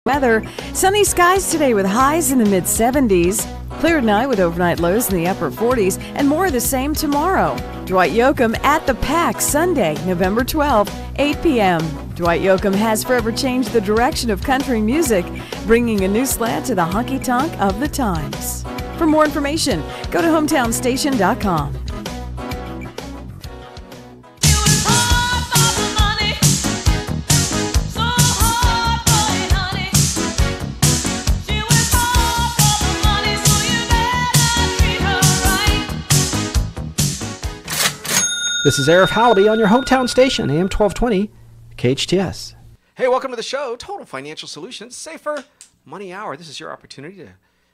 Weather, sunny skies today with highs in the mid-70s. Clear tonight with overnight lows in the upper 40s, and more of the same tomorrow. Dwight Yoakam at the Pack Sunday, November 12, 8 p.m. Dwight Yoakam has forever changed the direction of country music, bringing a new slant to the honky-tonk of the times. For more information, go to hometownstation.com. This is Arif Halaby on your hometown station, AM 1220, KHTS. Hey, welcome to the show, Total Financial Solutions, Safer Money Hour. This is your opportunity to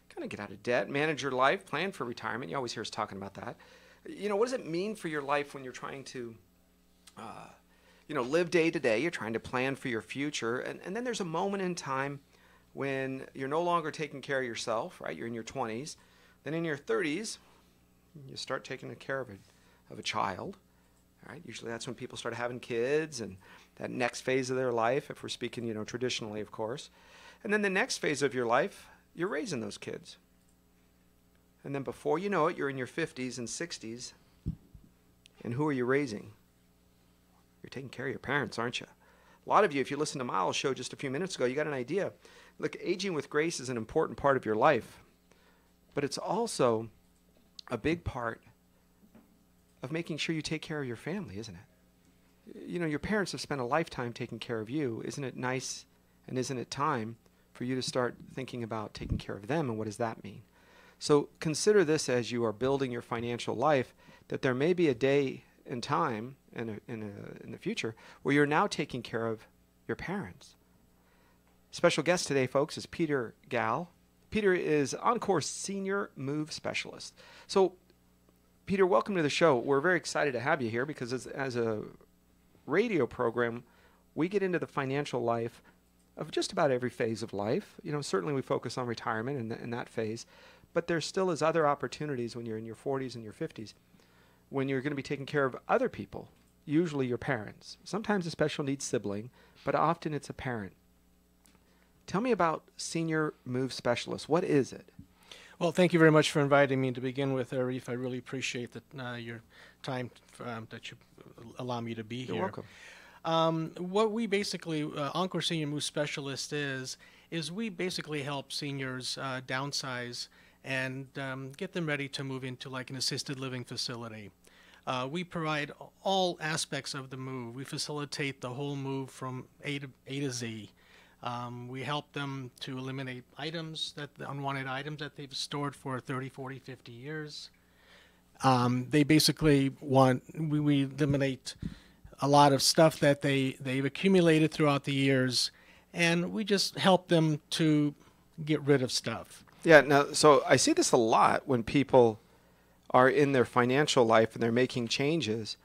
kind of get out of debt, manage your life, plan for retirement. You always hear us talking about that. You know, what does it mean for your life when you're trying to, live day to day? You're trying to plan for your future. And then there's a moment in time when you're no longer taking care of yourself, right? You're in your 20s. Then in your 30s, you start taking care of a child. Right? Usually that's when people start having kids and that next phase of their life, if we're speaking, traditionally, of course. And then the next phase of your life, you're raising those kids. And then before you know it, you're in your 50s and 60s. And who are you raising? You're taking care of your parents, aren't you? A lot of you, if you listened to Miles' show just a few minutes ago, you got an idea. Look, aging with grace is an important part of your life. But it's also a big part of making sure you take care of your family, isn't it? Your parents have spent a lifetime taking care of you. Isn't it nice and isn't it time for you to start thinking about taking care of them, and what does that mean? So consider this as you are building your financial life, that there may be a day and time in the future where you're now taking care of your parents. Special guest today, folks, is Peter Gall. Peter is Encore Senior Move Specialist. So Peter, welcome to the show. We're very excited to have you here because as a radio program, we get into the financial life of just about every phase of life. Certainly we focus on retirement in that phase, but there still is other opportunities when you're in your 40s and your 50s, when you're going to be taking care of other people, usually your parents. Sometimes a special needs sibling, but often it's a parent. Tell me about Senior Move Specialist. What is it? Well, thank you very much for inviting me to begin with, Arif. I really appreciate your time that you allow me to be here. You're welcome. What we basically, Encore Senior Move Specialist is we basically help seniors downsize and get them ready to move into like an assisted living facility. We provide all aspects of the move. We facilitate the whole move from A to Z. We help them to eliminate unwanted items that they've stored for 30, 40, 50 years. They basically we eliminate a lot of stuff that they've accumulated throughout the years, and we just help them to get rid of stuff. Yeah, now, so I see this a lot when people are in their financial life and they're making changes.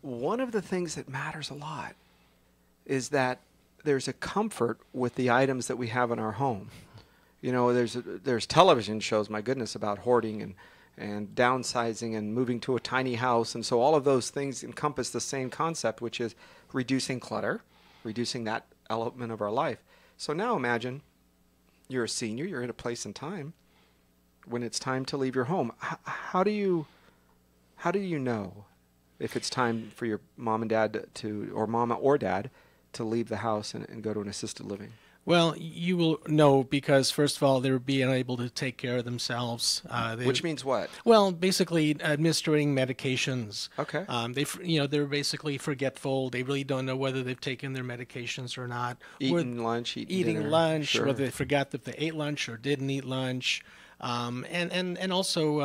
One of the things that matters a lot is that there's a comfort with the items that we have in our home. There's television shows, my goodness, about hoarding and downsizing and moving to a tiny house. And so all of those things encompass the same concept, which is reducing clutter, reducing that element of our life. So now imagine you're a senior, you're in a place and time when it's time to leave your home. How do you know if it's time for your mom and dad or mama or dad to leave the house and go to an assisted living? Well, you will know because, first of all, they're being unable to take care of themselves. Which means what? Well, basically administering medications. Okay. They're basically forgetful. They really don't know whether they've taken their medications or not. Eating lunch, eating dinner. lunch, Sure. whether they forgot that they ate lunch or didn't eat lunch. And also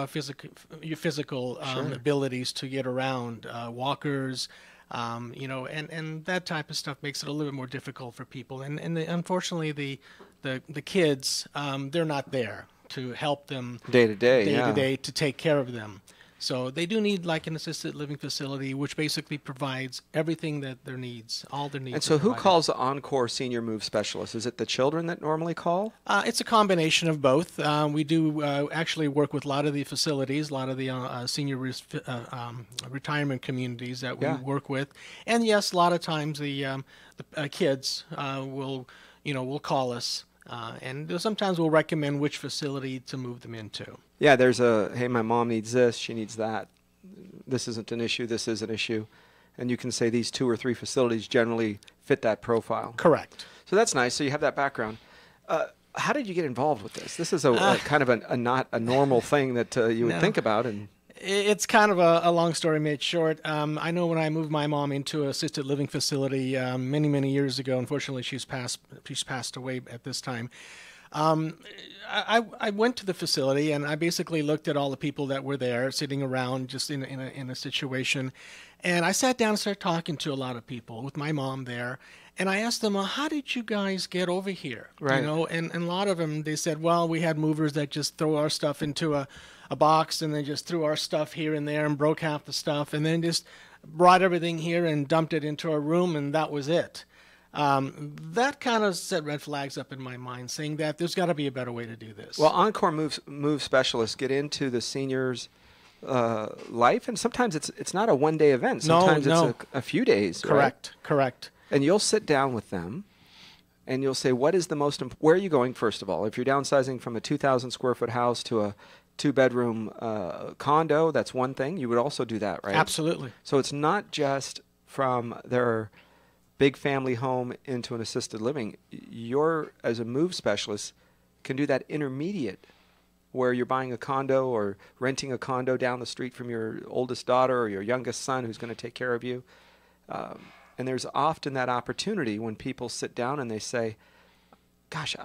your physical Sure. abilities to get around, walkers. And that type of stuff makes it a little bit more difficult for people. And unfortunately, the kids, they're not there to help them day to day to take care of them. So they do need like an assisted living facility, which basically provides everything that their needs, all their needs. And so who calls the Encore Senior Move Specialist? Is it the children that normally call? It's a combination of both. We do actually work with a lot of the facilities, a lot of the senior retirement communities that we work with. And yes, a lot of times the kids will will call us, and sometimes we'll recommend which facility to move them into. Yeah, there's hey, my mom needs this, she needs that. This isn't an issue, this is an issue. And you can say these 2 or 3 facilities generally fit that profile. Correct. So that's nice. So you have that background. How did you get involved with this? This is a kind of a not a normal thing that you would think about. And it's kind of a long story made short. I know when I moved my mom into an assisted living facility many years ago. Unfortunately, she's passed away at this time. I went to the facility and I basically looked at all the people that were there sitting around just in a situation. And I sat down and started talking to a lot of people with my mom there. And I asked them, how did you guys get over here? Right. And a lot of them, they said, well, we had movers that just throw our stuff into a box and they just threw our stuff here and there and broke half the stuff and then just brought everything here and dumped it into our room and that was it. That kind of set red flags up in my mind, saying that there's got to be a better way to do this. Well, Encore Move Specialists get into the seniors' life, and sometimes it's not a one-day event. Sometimes it's a few days. Correct, right? correct. And you'll sit down with them, and you'll say, what is the most where are you going, first of all? If you're downsizing from a 2,000 square foot house to a 2-bedroom condo, that's one thing. You would also do that, right? Absolutely. So it's not just from their big family home into an assisted living. You're, as a move specialist, can do that intermediate where you're buying a condo or renting a condo down the street from your oldest daughter or your youngest son who's going to take care of you. And there's often that opportunity when people sit down and they say, gosh,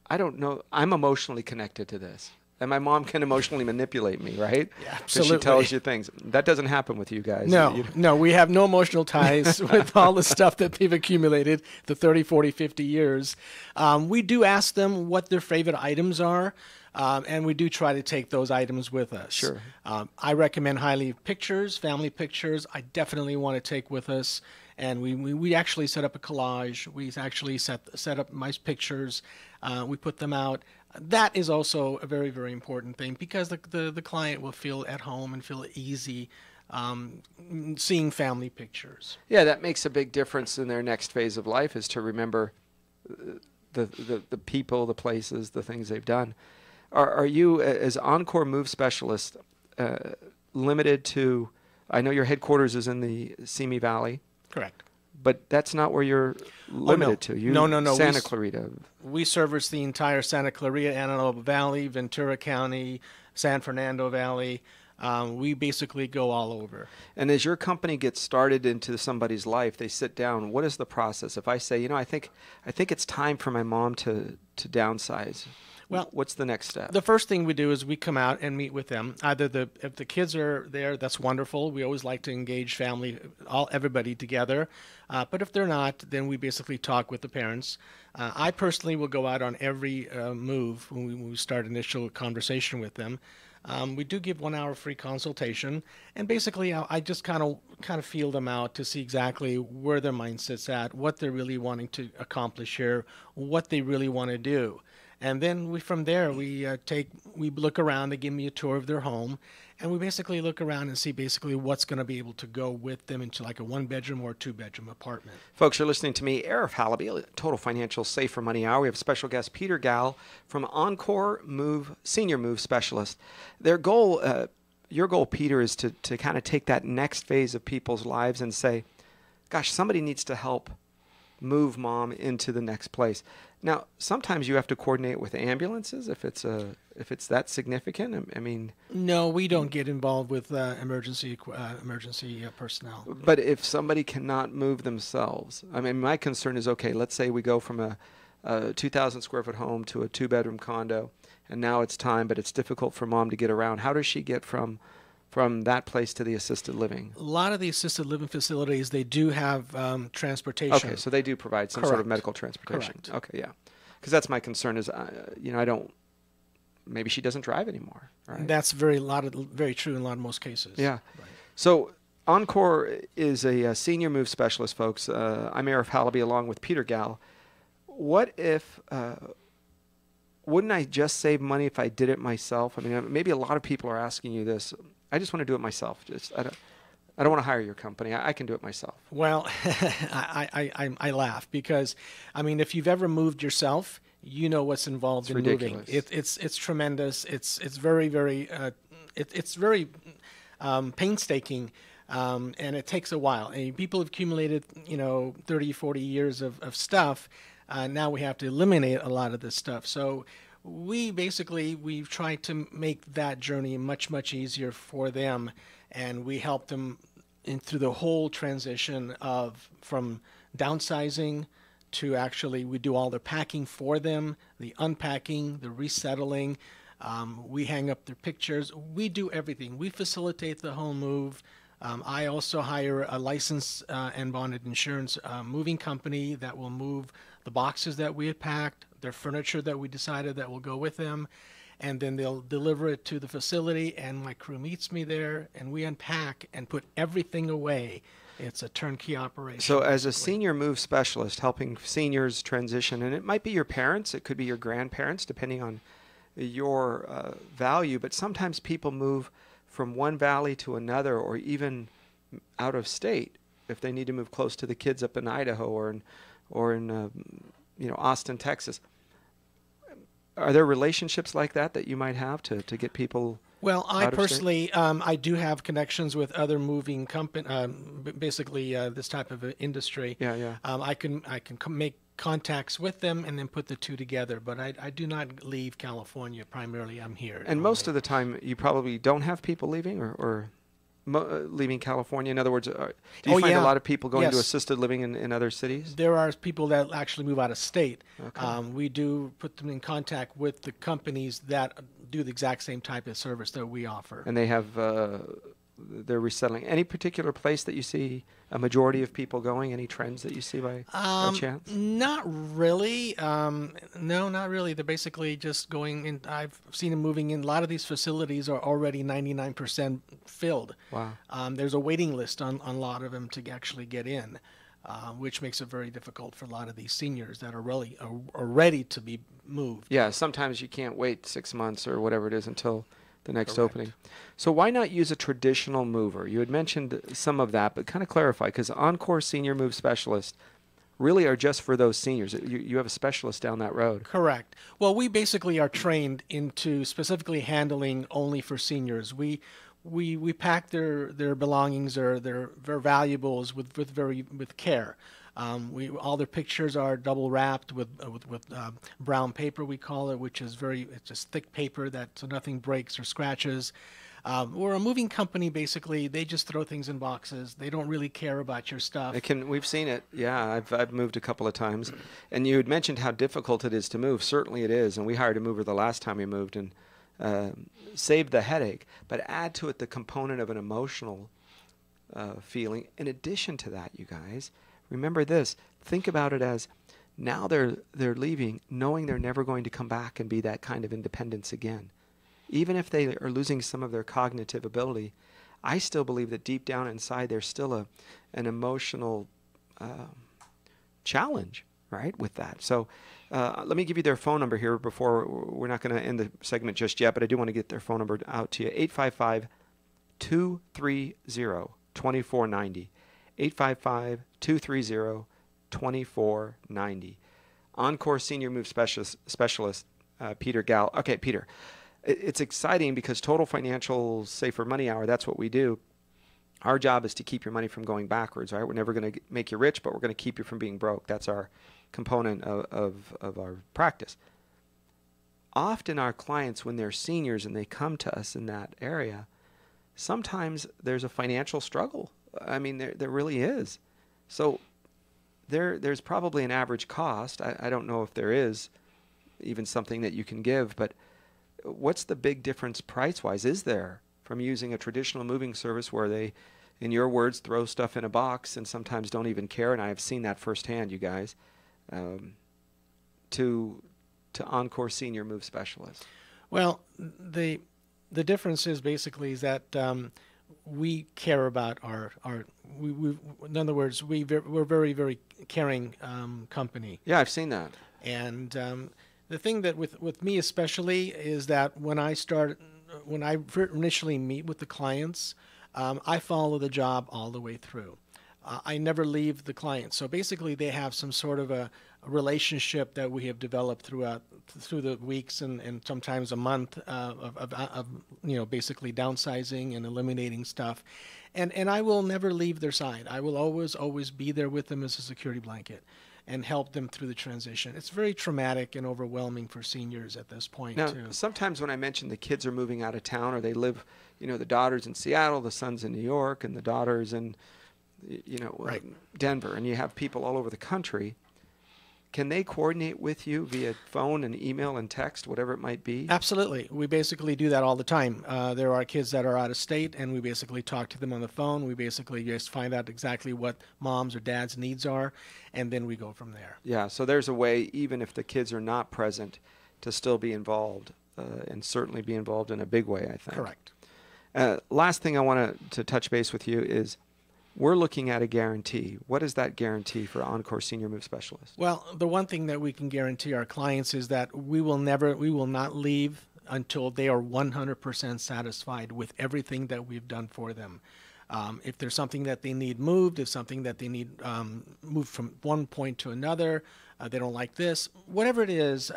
I don't know, I'm emotionally connected to this. And my mom can emotionally manipulate me, right? Yeah, absolutely. She tells you things. That doesn't happen with you guys. No, we have no emotional ties with all the stuff that they've accumulated the 30, 40, 50 years. We do ask them what their favorite items are, and we do try to take those items with us. Sure. I recommend highly pictures, family pictures. I definitely want to take with us. And we actually set up a collage. We actually set up nice pictures. We put them out. That is also a very, very important thing because the client will feel at home and feel easy seeing family pictures. Yeah, that makes a big difference in their next phase of life, is to remember the people, the places, the things they've done. Are you, as Encore Move Specialist, limited to, I know your headquarters is in the Simi Valley. Correct. But that's not where you're limited to. No. Santa Clarita. We service the entire Santa Clarita, Antelope Valley, Ventura County, San Fernando Valley. We basically go all over. And as your company gets started into somebody's life, they sit down. What is the process? If I say, I think it's time for my mom to downsize. Well, what's the next step? The first thing we do is we come out and meet with them. If the kids are there, that's wonderful. We always like to engage family, everybody together. But if they're not, then we basically talk with the parents. I personally will go out on every move when we start initial conversation with them. We do give 1 hour free consultation, and basically I just kind of feel them out to see exactly where their mindset's at, what they're really wanting to accomplish here, what they really want to do. And then from there, we look around. They give me a tour of their home, and we basically look around and see basically what's going to be able to go with them into like a 1-bedroom or 2-bedroom apartment. Folks, you're listening to me, Arif Halaby, Total Financial Save for Money Hour. We have special guest Peter Gall from Encore Senior Move Specialists. Their goal, your goal, Peter, is to kind of take that next phase of people's lives and say, gosh, somebody needs to help move mom into the next place. Now, sometimes you have to coordinate with ambulances if it's that significant. I mean, no, we don't get involved with emergency personnel. But if somebody cannot move themselves, I mean, my concern is, okay, let's say we go from a 2,000 square foot home to a 2-bedroom condo, and now it's time, but it's difficult for mom to get around. How does she get from that place to the assisted living? A lot of the assisted living facilities, they do have transportation. Okay, so they do provide some sort of medical transportation. Correct. Okay, yeah. Because that's my concern is, maybe she doesn't drive anymore, right? That's very true in most cases. Yeah. Right. So Encore is a senior move specialist, folks. I'm Arif Halaby along with Peter Gall. What if... wouldn't I just save money if I did it myself? I mean, maybe a lot of people are asking you this. I just want to do it myself. I don't want to hire your company. I can do it myself. Well, I laugh because, I mean, if you've ever moved yourself, you know what's involved in moving. It's tremendous. It's very painstaking, and it takes a while. And people have accumulated 30, 40 years of stuff. Now we have to eliminate a lot of this stuff. So we've tried to make that journey much easier for them, and we help them through the whole transition from downsizing to actually we do all their packing for them, the unpacking, the resettling. We hang up their pictures. We do everything. We facilitate the whole move. I also hire a licensed and bonded insurance moving company that will move the boxes that we had packed, their furniture that we decided that will go with them, and then they'll deliver it to the facility, and my crew meets me there, and we unpack and put everything away. It's a turnkey operation. So as a senior move specialist helping seniors transition, and it might be your parents, it could be your grandparents, depending on your value, but sometimes people move from one valley to another or even out of state if they need to move close to the kids up in Idaho or in Austin, Texas. Are there relationships like that you might have to get people? Well, I personally, I do have connections with other moving company, basically this type of industry. Yeah. I can make contacts with them and then put the two together. But I do not leave California. Primarily, I'm here. And most of the time, you probably don't have people leaving or leaving California. In other words, do you find a lot of people going to assisted living in other cities? There are people that actually move out of state. Okay. We do put them in contact with the companies that do the exact same type of service that we offer. And they have, they're resettling. Any particular place that you see a majority of people going? Any trends that you see by chance? Not really. No, not really. They're basically just going in. I've seen them moving in. A lot of these facilities are already 99% filled. Wow. There's a waiting list on a lot of them to actually get in, which makes it very difficult for a lot of these seniors that are ready to be moved. Yeah, sometimes you can't wait 6 months or whatever it is until the next Correct. opening. So why not use a traditional mover? You had mentioned some of that, but kind of clarify, because Encore Senior Move Specialists really are just for those seniors. You have a specialist down that road. Correct. Well, we basically are trained into specifically handling only for seniors. We pack their belongings or their valuables with care. All their pictures are double wrapped with brown paper, we call it, which is it's just thick paper so nothing breaks or scratches. We're a moving company, basically. They just throw things in boxes. They don't really care about your stuff. We've seen it. Yeah, I've moved a couple of times. And you had mentioned how difficult it is to move. Certainly it is. And we hired a mover the last time we moved and saved the headache. But add to it the component of an emotional feeling. In addition to that, you guys, remember this. Think about it as now they're leaving knowing they're never going to come back and be that kind of independence again. Even if they are losing some of their cognitive ability, I still believe that deep down inside there's still an emotional challenge, right, with that. So let me give you their phone number here before we're not going to end the segment just yet, but I do want to get their phone number out to you. 855-230-2490. 855-230-2490. Encore Senior Move Specialist, Peter Gall. Okay, Peter, it's exciting because Total Financial Safer Money Hour, that's what we do. Our job is to keep your money from going backwards, right? We're never going to make you rich, but we're going to keep you from being broke. That's our component of our practice. Often our clients, when they're seniors and they come to us in that area, sometimes there's a financial struggle. I mean, there really is. So there's probably an average cost. I don't know if there is even something that you can give, but what's the big difference price-wise, is there, from using a traditional moving service where they, in your words, throw stuff in a box and sometimes don't even care, and I have seen that firsthand, you guys, to Encore Senior Move Specialists? Well, the difference is basically that we care about in other words, we're very, very caring company. Yeah, I've seen that. And the thing that with me especially is that when I initially meet with the clients, I follow the job all the way through. I never leave the client. So basically they have some sort of a relationship that we have developed through the weeks and sometimes a month of basically downsizing and eliminating stuff. And I will never leave their side. I will always be there with them as a security blanket and help them through the transition. It's very traumatic and overwhelming for seniors at this point, now, too. Sometimes when I mention the kids are moving out of town, or they live, the daughter's in Seattle, the son's in New York, and the daughter's in Right. Denver, and you have people all over the country, can they coordinate with you via phone and email and text, whatever it might be? Absolutely. We basically do that all the time. There are kids that are out of state, and we basically talk to them on the phone. We basically just find out exactly what mom's or dad's needs are, and then we go from there. Yeah, so there's a way, even if the kids are not present, to still be involved, and certainly be involved in a big way, I think. Correct. Last thing I want to touch base with you is, we're looking at a guarantee. What is that guarantee for Encore Senior Move Specialists? Well, the one thing that we can guarantee our clients is that we will not leave until they are 100% satisfied with everything that we've done for them. If there's something that they need moved, if something that they need moved from one point to another, they don't like this, whatever it is,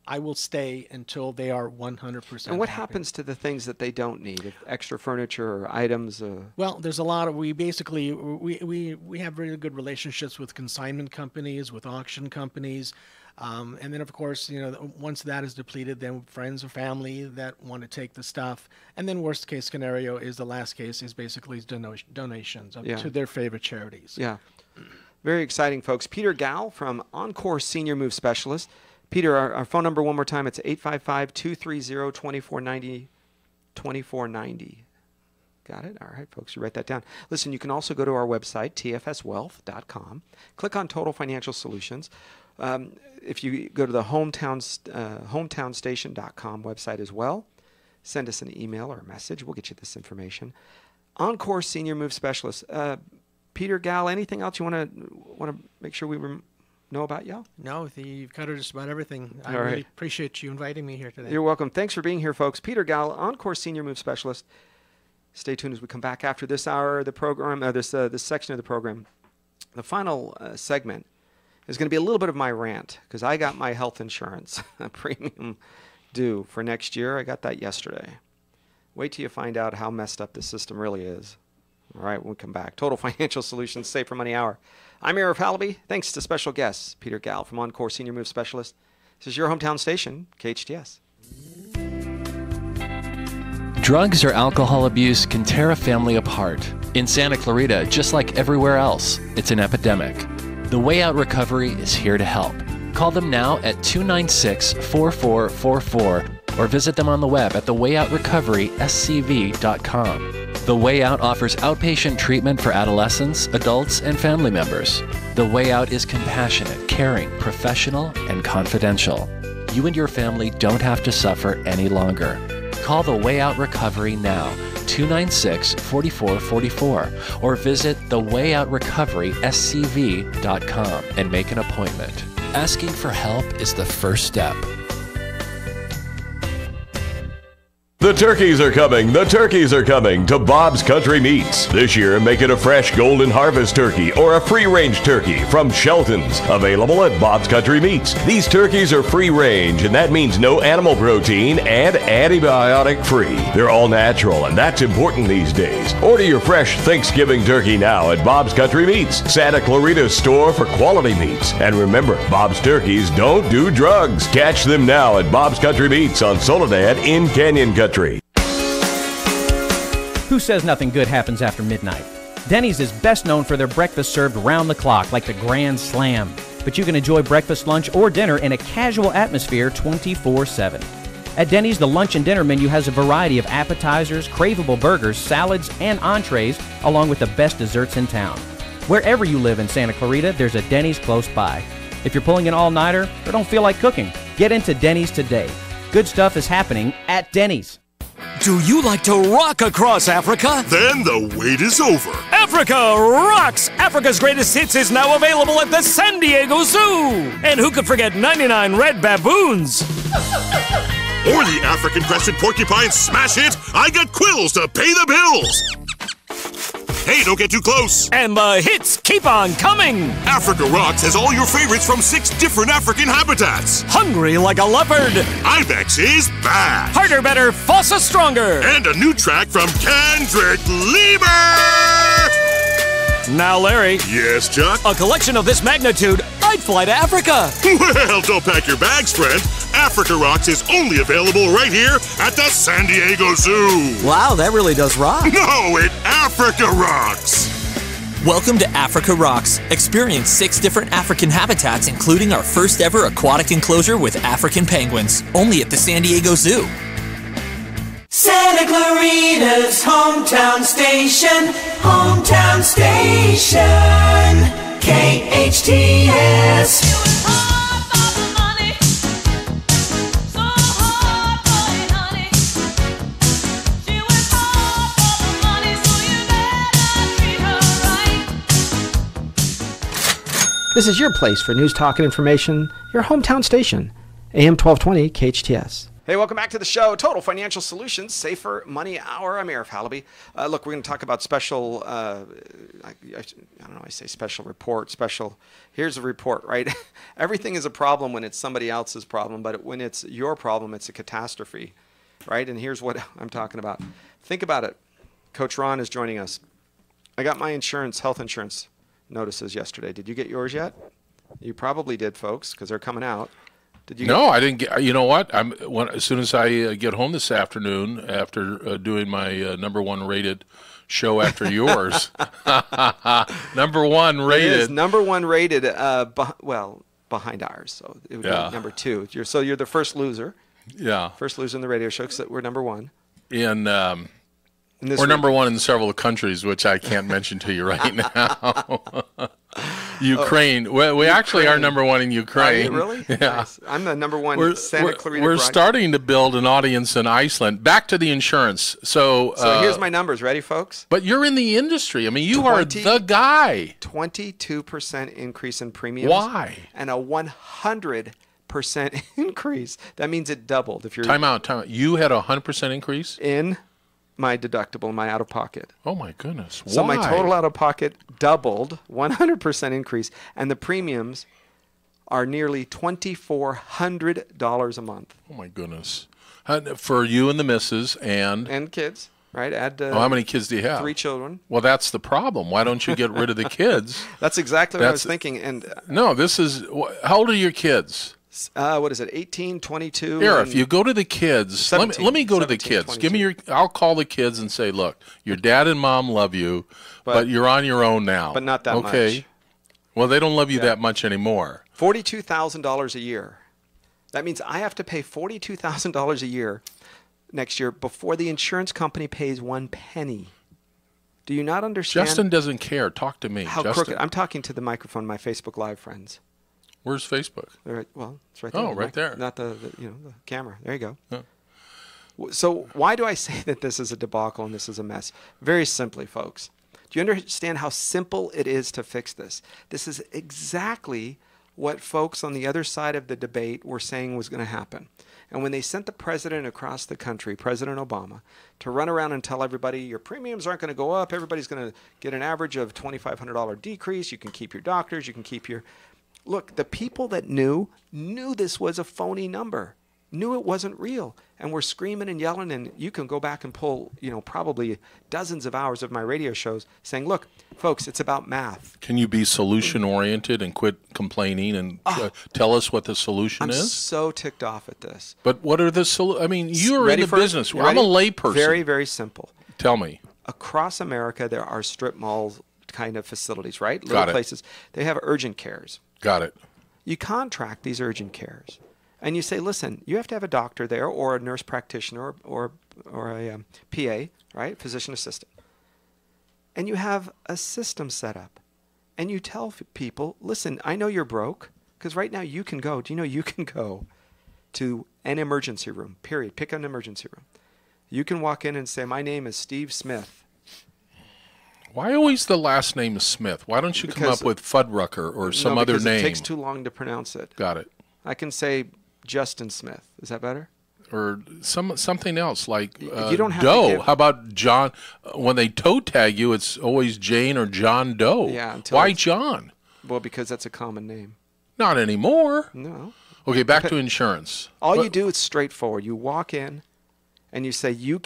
I will stay until they are 100%. And what happy. happens to the things that they don't need? If extra furniture or items? Well, there's a lot of, we have really good relationships with consignment companies, with auction companies. And then, of course, once that is depleted, then friends or family that want to take the stuff. And then worst case scenario is the last case is basically donations to their favorite charities. Yeah. Very exciting, folks. Peter Gall from Encore Senior Move Specialists. Peter, our phone number one more time, it's 855-230-2490, 2490. Got it? All right, folks, you write that down. Listen, you can also go to our website, tfswealth.com, click on Total Financial Solutions. If you go to the hometownstation.com website as well, send us an email or a message. We'll get you this information. Encore Senior Move Specialists. Peter Gall, anything else you want to make sure we know about you? No, you've covered just about everything. I All right. really appreciate you inviting me here today. You're welcome. Thanks for being here, folks. Peter Gall, Encore Senior Move Specialist. Stay tuned as we come back after this hour of the program, this section of the program. The final segment is going to be a little bit of my rant, because I got my health insurance premium due for next year. I got that yesterday. Wait till you find out how messed up this system really is. All right, when we come back. Total Financial Solutions, Save for Money Hour. I'm Arif Halaby. Thanks to special guests, Peter Gall from Encore Senior Move Specialist. This is your hometown station, KHTS. Drugs or alcohol abuse can tear a family apart. In Santa Clarita, just like everywhere else, it's an epidemic. The Way Out Recovery is here to help. Call them now at 296-4444 or visit them on the web at thewayoutrocoveryscv.com. The Way Out offers outpatient treatment for adolescents, adults, and family members. The Way Out is compassionate, caring, professional, and confidential. You and your family don't have to suffer any longer. Call The Way Out Recovery now, 296-4444, or visit thewayoutrocoveryscv.com and make an appointment. Asking for help is the first step. The turkeys are coming. The turkeys are coming to Bob's Country Meats. This year, make it a fresh Golden Harvest turkey or a free-range turkey from Shelton's. Available at Bob's Country Meats. These turkeys are free-range, and that means no animal protein and antibiotic-free. They're all natural, and that's important these days. Order your fresh Thanksgiving turkey now at Bob's Country Meats, Santa Clarita's store for quality meats. And remember, Bob's turkeys don't do drugs. Catch them now at Bob's Country Meats on Soledad in Canyon Country. Who says nothing good happens after midnight? Denny's is best known for their breakfast served round the clock, like the Grand Slam. But you can enjoy breakfast, lunch, or dinner in a casual atmosphere 24/7. At Denny's, the lunch and dinner menu has a variety of appetizers, craveable burgers, salads, and entrees, along with the best desserts in town. Wherever you live in Santa Clarita, there's a Denny's close by. If you're pulling an all-nighter or don't feel like cooking, get into Denny's today. Good stuff is happening at Denny's. Do you like to rock across Africa? Then the wait is over. Africa Rocks! Africa's Greatest Hits is now available at the San Diego Zoo! And who could forget 99 red baboons? Or the African crested porcupine smash hit, I Got Quills to Pay the Bills. Hey, don't get too close. And the hits keep on coming. Africa Rocks has all your favorites from 6 different African habitats. Hungry like a leopard. Ibex is back. Harder, better, Fossa stronger. And a new track from Kendrick Lieber. Now, Larry. Yes, Chuck? A collection of this magnitude, I'd fly to Africa. Well, don't pack your bags, friend. Africa Rocks is only available right here at the San Diego Zoo. Wow, that really does rock. No, it Africa Rocks. Welcome to Africa Rocks. Experience 6 different African habitats, including our first ever aquatic enclosure with African penguins. Only at the San Diego Zoo. Santa Clarita's hometown station, KHTS. This is your place for news, talk, and information, your hometown station, AM 1220 KHTS. Hey, welcome back to the show, Total Financial Solutions, Safer Money Hour. I'm Arif Halaby. Look, we're going to talk about special, I don't know, I say special report, here's a report, right? Everything is a problem when it's somebody else's problem, but when it's your problem, it's a catastrophe, right? And here's what I'm talking about. Think about it. Coach Ron is joining us. I got my health insurance notices yesterday. Did you get yours yet? You probably did, folks, because they're coming out. No, I didn't get. You know what? As soon as I get home this afternoon, after doing my #1 rated show after yours, #1 rated. It is #1 rated. Behind ours, so it would be #2. You're the first loser. Yeah, first loser in the radio show because we're #1. We're #1 in several countries, which I can't mention to you right now. Ukraine. We actually are #1 in Ukraine. Really? Yeah. Nice. I'm the #1 Santa Clarita. We're starting to build an audience in Iceland. Back to the insurance. So here's my numbers. Ready, folks? But you're in the industry. I mean, you are the guy. 22% increase in premiums. Why? And a 100% increase. That means it doubled. If you're Time out. You had a 100% increase in my deductible, my out-of-pocket. Oh, my goodness. Why? So my total out-of-pocket doubled, 100% increase, and the premiums are nearly $2,400 a month. Oh, my goodness. For you and the missus and kids, right? How many kids do you have? 3 children. Well, that's the problem. Why don't you get rid of the kids? That's exactly what I was thinking. And no, this is – how old are your kids? What is it? 18, 22. Here, if you go to the kids, 17, let me go to the 17, kids. 22. Give me I'll call the kids and say, look, your dad and mom love you, but you're on your own now. But not that much. Okay. Well, they don't love you that much anymore. $42,000 a year. That means I have to pay $42,000 a year next year before the insurance company pays 1 penny. Do you not understand? Justin doesn't care. Talk to me. How Justin. crooked. I'm talking to the microphone, my Facebook Live friends. Where's Facebook? Well, it's right there. Oh, right there. Not the camera. There you go. Oh. So why do I say that this is a debacle and this is a mess? Very simply, folks. Do you understand how simple it is to fix this? This is exactly what folks on the other side of the debate were saying was going to happen. And when they sent the president across the country, President Obama, to run around and tell everybody your premiums aren't going to go up, everybody's going to get an average of $2,500 decrease, you can keep your doctors, you can keep your... Look, the people that knew this was a phony number, knew it wasn't real, and were screaming and yelling, and you can go back and pull, probably dozens of hours of my radio shows saying, look, folks, it's about math. Can you be solution-oriented and quit complaining and tell us what the solution is? I'm so ticked off at this. But what are the solutions? I mean, you're in the business. I'm a layperson. Very, very simple. Tell me. Across America, there are strip malls kind of facilities, right? Got it. Places. They have urgent cares. Got it. You contract these urgent cares, and you say, listen, you have to have a doctor there or a nurse practitioner or a PA, right, physician assistant. And you have a system set up, and you tell people, listen, I know you're broke, because right now you can go. Do you know you can go to an emergency room, period. Pick an emergency room. You can walk in and say, my name is Steve Smith. Why always the last name is Smith? Why don't you come up with Fuddrucker or some other name? It takes too long to pronounce it. Got it. I can say Justin Smith. Is that better? something else like you don't have Doe. to give, how about John? When they toe tag you, it's always Jane or John Doe. Yeah. Why John? Well, because that's a common name. Not anymore. No. Okay, back to insurance. All you do is straightforward. You walk in, and you say you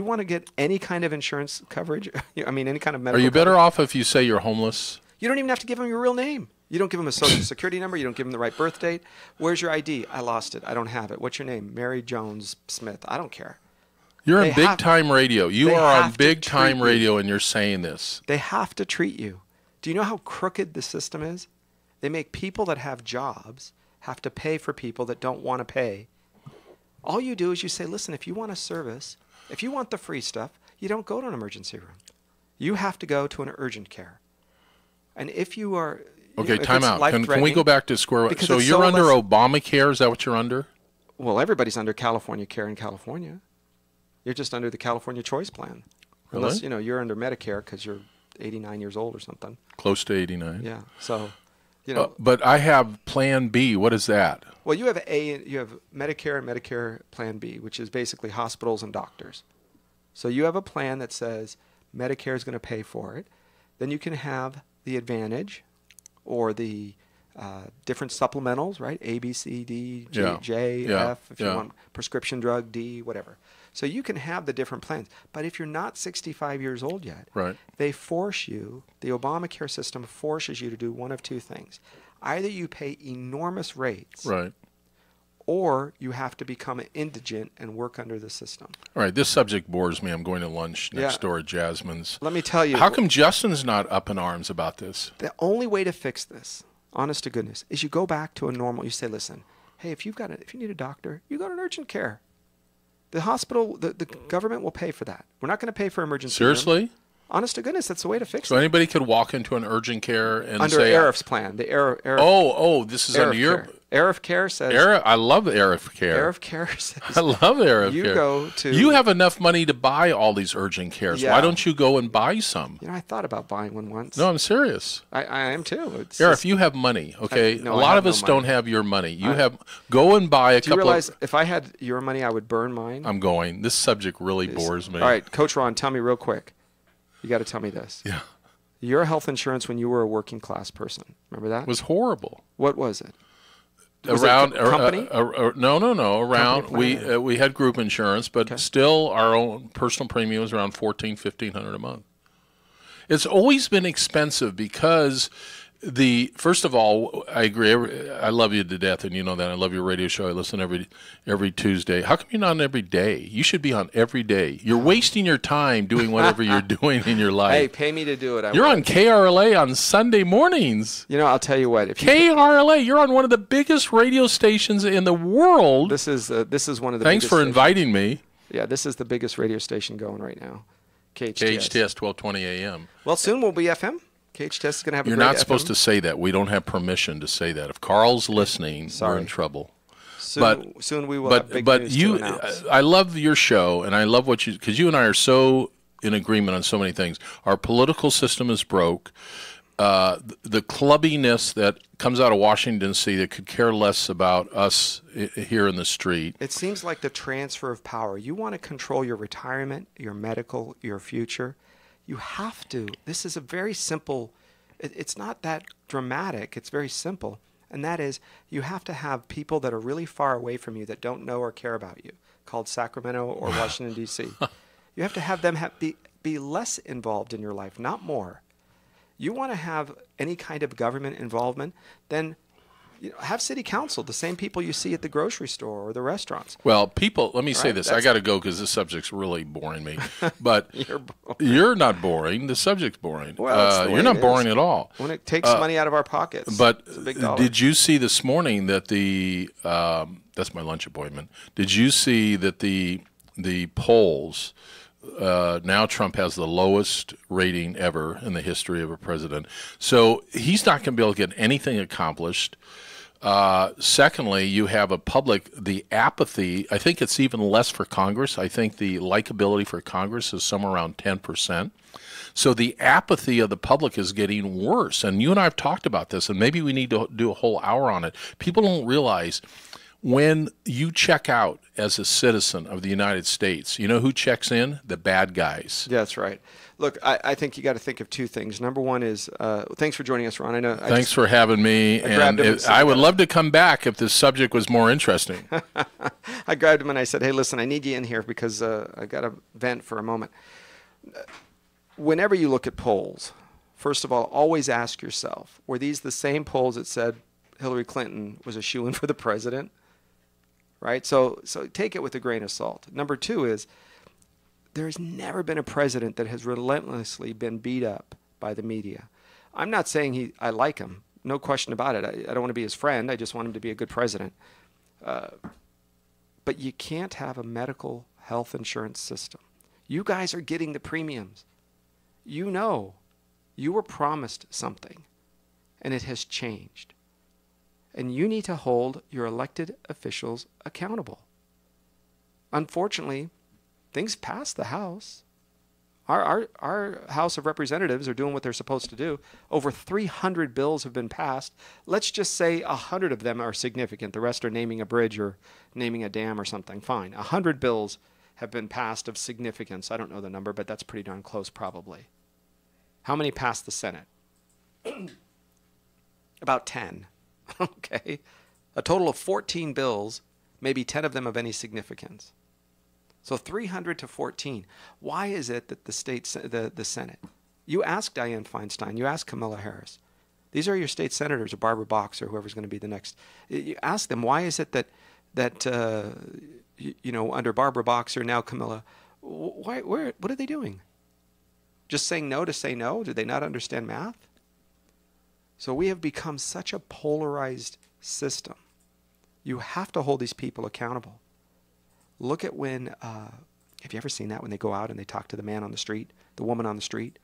want to get any kind of insurance coverage. I mean, any kind of medical. Are you better coverage. off if you say you're homeless? You don't even have to give them your real name. You don't give them a social security number. You don't give them the right birth date. Where's your ID? I lost it. I don't have it. What's your name? Mary Jones Smith. I don't care. You're on big time radio. You are on big time radio, and you're saying this. They have to treat you. Do you know how crooked the system is? They make people that have jobs have to pay for people that don't want to pay. All you do is you say, listen, if you want a service, if you want the free stuff, you don't go to an emergency room. You have to go to an urgent care. And if you are... Okay, time out. Can we go back to square one? So you're under Obamacare? Is that what you're under? Well, everybody's under California Care in California. You're just under the California Choice Plan. Really? Unless, you're under Medicare because you're 89 years old or something. Close to 89. Yeah, so... but I have Plan B. What is that? Well, you have Medicare and Medicare Plan B, which is basically hospitals and doctors. So you have a plan that says Medicare is going to pay for it. Then you can have the Advantage or the different supplementals, right? A, B, C, D, J, F, if you want prescription drug, D, whatever. So you can have the different plans. But if you're not 65 years old yet, they force you, the Obamacare system forces you to do one of two things. Either you pay enormous rates, or you have to become indigent and work under the system. All right, this subject bores me. I'm going to lunch next door at Jasmine's. Let me tell you. How come Justin's not up in arms about this? The only way to fix this, honest to goodness, is you go back to a normal, you say, listen, hey, if you need a doctor, you go to urgent care. The hospital, the government will pay for that. We're not going to pay for emergency. Seriously? Room. Honest to goodness, that's the way to fix it. So anybody could walk into an urgent care and under say... Arif's plan. The Arif. Oh, this is Arif under your... Care. Arif Care says... I love Arif Care. Arif Care says... I love Arif Care. You go to... You have enough money to buy all these urgent cares. Yeah. Why don't you go and buy some? I thought about buying one once. No, I'm serious. I am too. Arif, you have money, okay? A lot of us don't have your money. Go and buy a couple... Do you realize if I had your money, I would burn mine? I'm going. This subject really bores me. All right, Coach Ron, tell me real quick. You got to tell me this. Yeah. Your health insurance when you were a working class person, remember that? It was horrible. What was it? Around company? No. Around we had group insurance, but still our own personal premium was around $1,400-1,500 a month. It's always been expensive because first of all, I agree. I love you to death, and you know that. I love your radio show. I listen every Tuesday. How come you're not on every day? You should be on every day. You're wasting your time doing whatever you're doing in your life. Hey, pay me to do it. You're on KRLA on Sunday mornings. I'll tell you what. KRLA, you're on one of the biggest radio stations in the world. This is one of the. Thanks for inviting me. Yeah, this is the biggest radio station going right now. KHTS 1220 AM. Well, soon we'll be FM. KHTS is going to have You're not supposed to say that. We don't have permission to say that. If Carl's listening, we're in trouble. Soon we will have big news to announce. I love your show, and I love because you and I are so in agreement on so many things. Our political system is broke. The clubbiness that comes out of Washington, D.C. that could care less about us here in the street. It seems like the transfer of power. You want to control your retirement, your medical, your future. You have to. This is a very simple, it's not that dramatic. It's very simple. And that is, you have to have people that are really far away from you that don't know or care about you, called Sacramento or Washington, D.C. You have to have them be less involved in your life, not more. You want to have any kind of government involvement, then have city council, the same people you see at the grocery store or the restaurants. Well, let me say this. I got to go because this subject's really boring me. But you're not boring. The subject's boring. Well, you're not boring at all. When it takes money out of our pockets. But it's a big dollar. Did you see this morning that that's my lunch appointment. Did you see that the polls, now Trump has the lowest rating ever in the history of a president. So he's not going to be able to get anything accomplished. Secondly, you have the apathy. I think it's even less for Congress. I think the likability for Congress is somewhere around 10%. So the apathy of the public is getting worse. And you and I have talked about this, and maybe we need to do a whole hour on it. People don't realize when you check out as a citizen of the United States, you know who checks in? The bad guys. Yeah, that's right. Look, I think you got to think of two things. Number one is, thanks for joining us, Ron. I know. Thanks for having me. I would love to come back if this subject was more interesting. I grabbed him and I said, hey, listen, I need you in here because I got to vent for a moment. Whenever you look at polls, first of all, always ask yourself, were these the same polls that said Hillary Clinton was a shoo-in for the president? Right? So take it with a grain of salt. Number two is, there's never been a president that has relentlessly been beat up by the media. I'm not saying I like him. No question about it. I don't want to be his friend. I just want him to be a good president. But you can't have a medical health insurance system. You guys are getting the premiums. You know, you were promised something, and it has changed. And you need to hold your elected officials accountable. Unfortunately, things passed the House. Our House of Representatives are doing what they're supposed to do. Over 300 bills have been passed. Let's just say 100 of them are significant. The rest are naming a bridge or naming a dam or something. Fine. 100 bills have been passed of significance. I don't know the number, but that's pretty darn close probably. How many passed the Senate? About 10. Okay. A total of 14 bills, maybe 10 of them of any significance. So 300 to 14. Why is it that the Senate, you ask Dianne Feinstein, you ask Kamala Harris, these are your state senators or Barbara Box or whoever's going to be the next, you ask them, why is it that under Barbara Box or now Kamala, what are they doing? Just saying no to say no? Do they not understand math? So we have become such a polarized system. You have to hold these people accountable. Look at when, have you ever seen that when they go out and they talk to the man on the street, the woman on the street?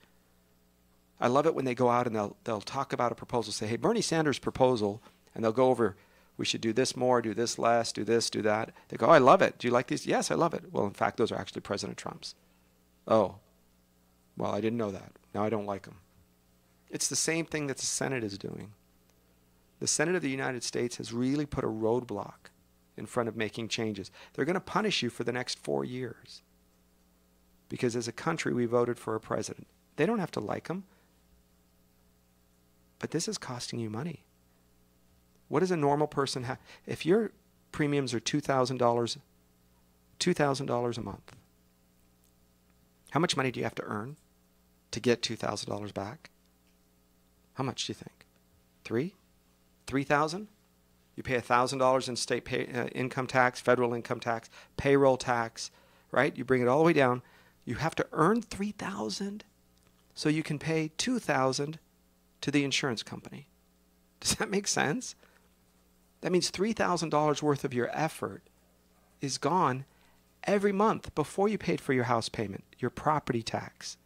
I love it when they go out and they'll talk about a proposal, say, hey, Bernie Sanders' proposal, and they'll go over, we should do this more, do this less, do this, do that. They go, oh, I love it. Do you like these? Yes, I love it. Well, in fact, those are actually President Trump's. Oh, well, I didn't know that. Now I don't like them. It's the same thing that the Senate is doing. The Senate of the United States has really put a roadblock in front of making changes. They're going to punish you for the next 4 years because as a country we voted for a president. They don't have to like him, but this is costing you money. What does a normal person have? If your premiums are $2,000 a month, how much money do you have to earn to get $2,000 back? How much do you think? $3,000? You pay $1,000 in state income tax, federal income tax, payroll tax, right? You bring it all the way down. You have to earn $3,000 so you can pay $2,000 to the insurance company. Does that make sense? That means $3,000 worth of your effort is gone every month before you paid for your house payment, your property tax,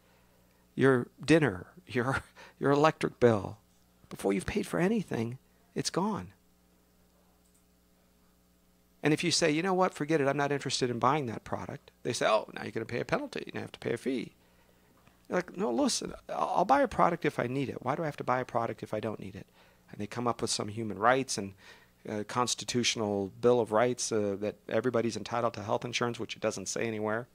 your dinner, your electric bill. Before you've paid for anything, it's gone. And if you say, you know what, forget it, I'm not interested in buying that product, they say, oh, now you're going to pay a penalty. You have to pay a fee. You're like, no, listen, I'll buy a product if I need it. Why do I have to buy a product if I don't need it? And they come up with some human rights and constitutional Bill of Rights that everybody's entitled to health insurance, which it doesn't say anywhere.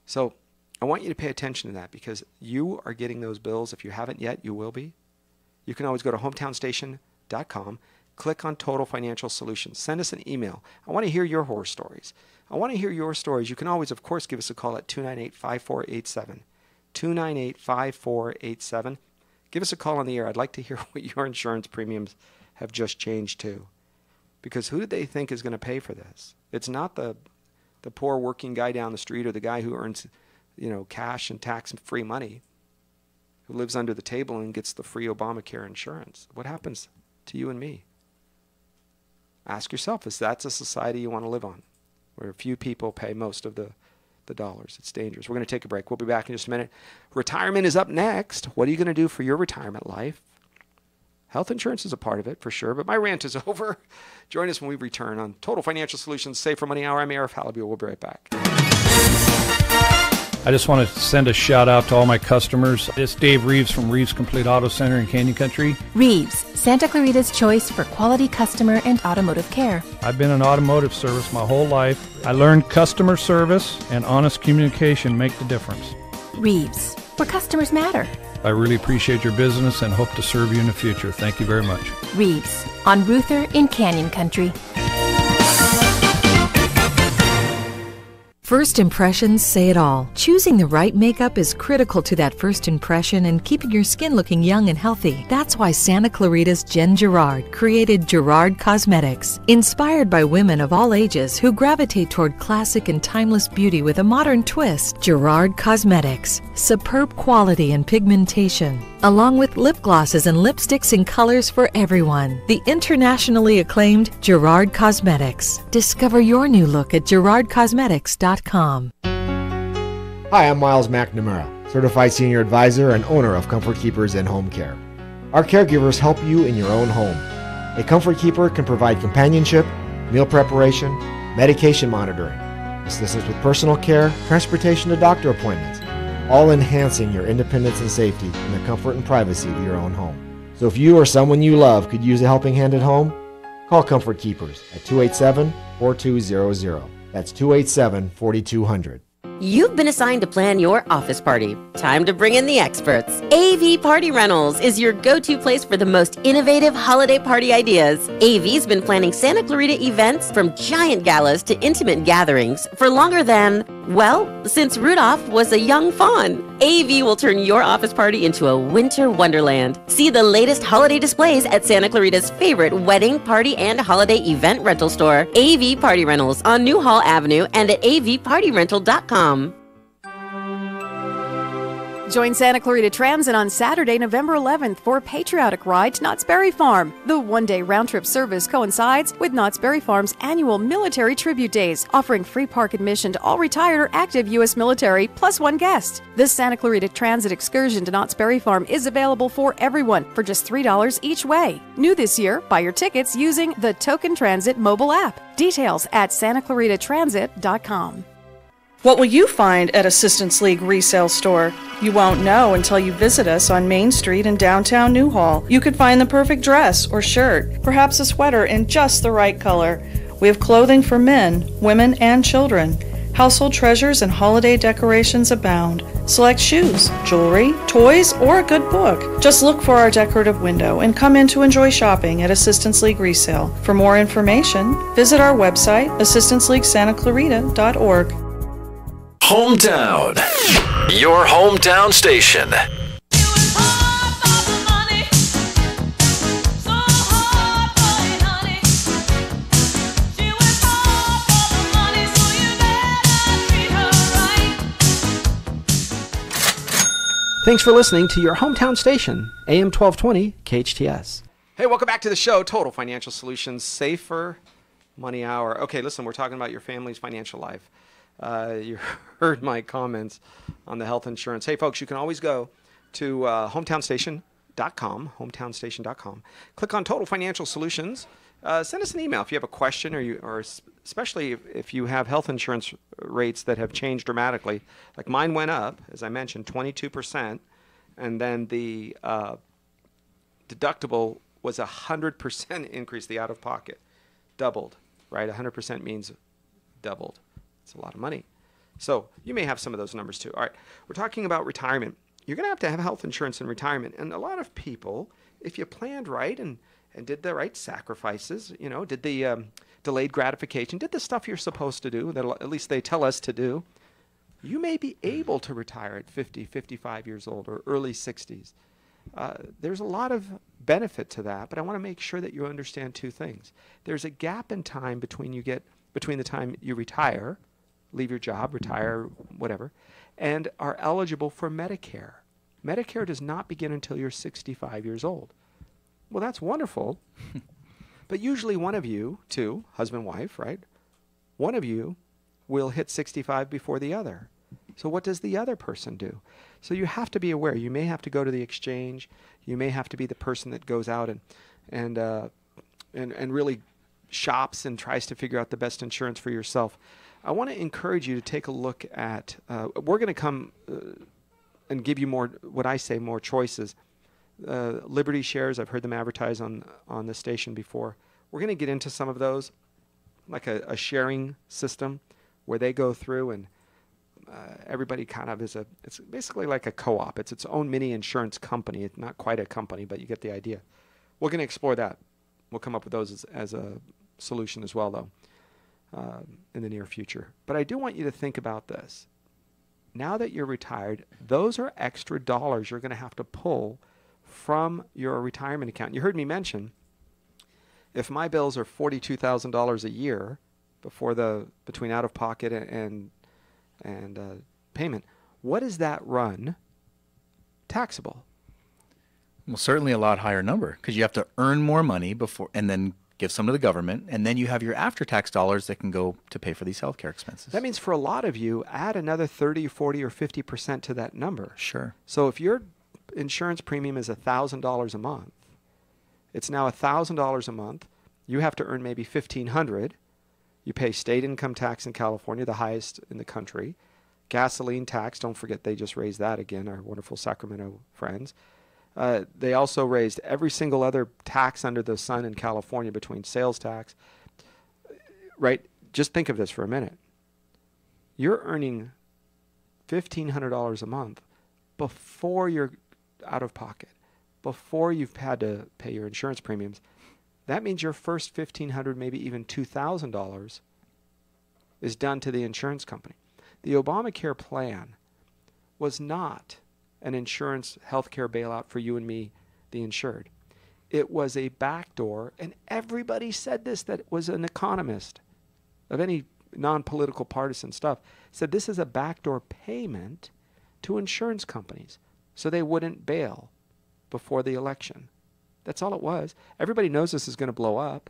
So I want you to pay attention to that because you are getting those bills. If you haven't yet, you will be. You can always go to hometownstation.com, click on Total Financial Solutions. Send us an email. I want to hear your horror stories. I want to hear your stories. You can always, of course, give us a call at 298-5487. 298-5487. Give us a call on the air. I'd like to hear what your insurance premiums have just changed to. Because who do they think is going to pay for this? It's not the poor working guy down the street or the guy who earns, cash and tax-free money, who lives under the table and gets the free Obamacare insurance. What happens to you and me? Ask yourself, is that a society you want to live on, where a few people pay most of the dollars? It's dangerous. We're going to take a break. We'll be back in just a minute. Retirement is up next. What are you going to do for your retirement life? Health insurance is a part of it, for sure, but my rant is over. Join us when we return on Total Financial Solutions Save for Money Hour. I'm Arif Halaby. We'll be right back. I just want to send a shout out to all my customers. It's Dave Reeves from Reeves Complete Auto Center in Canyon Country. Reeves, Santa Clarita's choice for quality customer and automotive care. I've been in automotive service my whole life. I learned customer service and honest communication make the difference. Reeves, where customers matter. I really appreciate your business and hope to serve you in the future. Thank you very much. Reeves, on Ruther in Canyon Country. First impressions say it all. Choosing the right makeup is critical to that first impression and keeping your skin looking young and healthy. That's why Santa Clarita's Jen Gerard created Gerard Cosmetics. Inspired by women of all ages who gravitate toward classic and timeless beauty with a modern twist, Gerard Cosmetics. Superb quality and pigmentation, along with lip glosses and lipsticks in colors for everyone. The internationally acclaimed Gerard Cosmetics. Discover your new look at GerardCosmetics.com. Hi, I'm Miles McNamara, Certified Senior Advisor and owner of Comfort Keepers and Home Care. Our caregivers help you in your own home. A Comfort Keeper can provide companionship, meal preparation, medication monitoring, assistance with personal care, transportation to doctor appointments, all enhancing your independence and safety in the comfort and privacy of your own home. So if you or someone you love could use a helping hand at home, call Comfort Keepers at 287-4200. That's 287-4200. You've been assigned to plan your office party. Time to bring in the experts. AV Party Rentals is your go-to place for the most innovative holiday party ideas. AV's been planning Santa Clarita events from giant galas to intimate gatherings for longer than, well, since Rudolph was a young fawn. AV will turn your office party into a winter wonderland. See the latest holiday displays at Santa Clarita's favorite wedding, party, and holiday event rental store, AV Party Rentals on Newhall Avenue and at avpartyrental.com. Join Santa Clarita Transit on Saturday, November 11th for a patriotic ride to Knott's Berry Farm. The one-day round-trip service coincides with Knott's Berry Farm's annual Military Tribute Days, offering free park admission to all retired or active U.S. military, plus one guest. This Santa Clarita Transit excursion to Knott's Berry Farm is available for everyone for just $3 each way. New this year, buy your tickets using the Token Transit mobile app. Details at santaclaritatransit.com. What will you find at Assistance League Resale Store? You won't know until you visit us on Main Street in downtown Newhall. You could find the perfect dress or shirt, perhaps a sweater in just the right color. We have clothing for men, women, and children. Household treasures and holiday decorations abound. Select shoes, jewelry, toys, or a good book. Just look for our decorative window and come in to enjoy shopping at Assistance League Resale. For more information, visit our website, assistanceleaguesantaclarita.org. Hometown. Your hometown station. Thanks for listening to your hometown station, AM 1220 KHTS. Hey, welcome back to the show, Total Financial Solutions, Safer Money Hour. Okay, listen, we're talking about your family's financial life. You heard my comments on the health insurance. Hey, folks, you can always go to hometownstation.com, click on Total Financial Solutions. Send us an email if you have a question, or especially if you have health insurance rates that have changed dramatically. Like mine went up, as I mentioned, 22%, and then the deductible was 100% increase, the out-of-pocket, doubled, right? 100% means doubled. It's a lot of money. So you may have some of those numbers too. All right, we're talking about retirement. You're going to have health insurance in retirement. And a lot of people, if you planned right and did the right sacrifices, you know, did the delayed gratification, did the stuff you're supposed to do, that at least they tell us to do, you may be able to retire at 50, 55 years old or early 60s. There's a lot of benefit to that, but I want to make sure that you understand two things. There's a gap in time between the time you retire, leave your job, retire, whatever, and are eligible for Medicare. Medicare does not begin until you're 65 years old. Well, that's wonderful, but usually one of you, two, husband, wife, right? One of you will hit 65 before the other. So what does the other person do? So you have to be aware. You may have to go to the exchange. You may have to be the person that goes out and really shops and tries to figure out the best insurance for yourself. I want to encourage you to take a look at, we're going to come and give you more, what I say, more choices. Liberty shares, I've heard them advertise on the station before. We're going to get into some of those, like a sharing system where they go through and everybody kind of it's basically like a co-op. It's its own mini insurance company. It's not quite a company, but you get the idea. We're going to explore that. We'll come up with those as a solution as well, though, in the near future. But I do want you to think about this. Now that you're retired, those are extra dollars you're going to have to pull from your retirement account. You heard me mention, if my bills are $42,000 a year between out-of-pocket and payment, what does that run taxable? Well, certainly a lot higher number, because you have to earn more money before and then give some to the government, and then you have your after-tax dollars that can go to pay for these healthcare expenses. That means for a lot of you, add another 30, 40, or 50% to that number. Sure. So if your insurance premium is $1,000 a month, it's now $1,000 a month. You have to earn maybe $1,500. You pay state income tax in California, the highest in the country. Gasoline tax, don't forget they just raised that again, our wonderful Sacramento friends. They also raised every single other tax under the sun in California between sales tax. Right? Just think of this for a minute. You're earning $1,500 a month before you're out of pocket, before you've had to pay your insurance premiums. That means your first $1,500, maybe even $2,000 is done to the insurance company. The Obamacare plan was not an insurance healthcare bailout for you and me, the insured. It was a backdoor, and everybody said this that was an economist of any non-political partisan stuff, said this is a backdoor payment to insurance companies so they wouldn't bail before the election. That's all it was. Everybody knows this is going to blow up.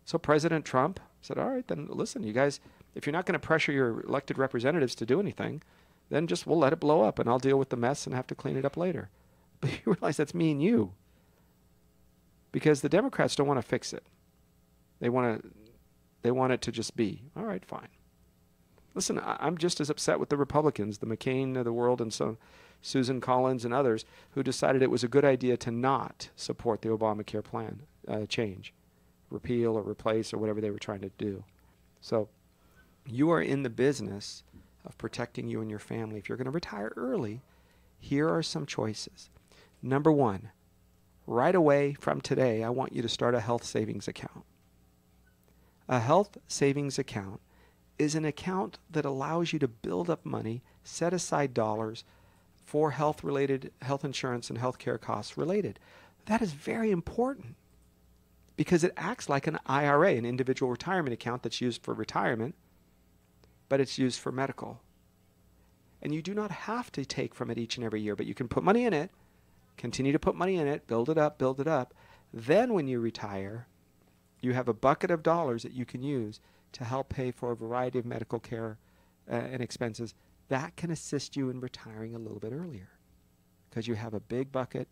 So President Trump said, all right, then listen, you guys, if you're not going to pressure your elected representatives to do anything, then just we'll let it blow up and I'll deal with the mess and have to clean it up later. But you realize that's me and you. Because the Democrats don't want to fix it. They want it to just be. All right, fine. Listen, I'm just as upset with the Republicans, the McCain of the world and so Susan Collins and others who decided it was a good idea to not support the Obamacare plan change, repeal or replace or whatever they were trying to do. So you are in the business of protecting you and your family. If you're going to retire early, here are some choices. Number one, right away from today, I want you to start a health savings account. A health savings account is an account that allows you to build up money, set aside dollars for health insurance and healthcare costs related. That is very important because it acts like an IRA, an individual retirement account that's used for retirement, but it's used for medical. And you do not have to take from it each and every year, but you can put money in it, continue to put money in it, build it up, build it up. Then when you retire, you have a bucket of dollars that you can use to help pay for a variety of medical care and expenses. That can assist you in retiring a little bit earlier because you have a big bucket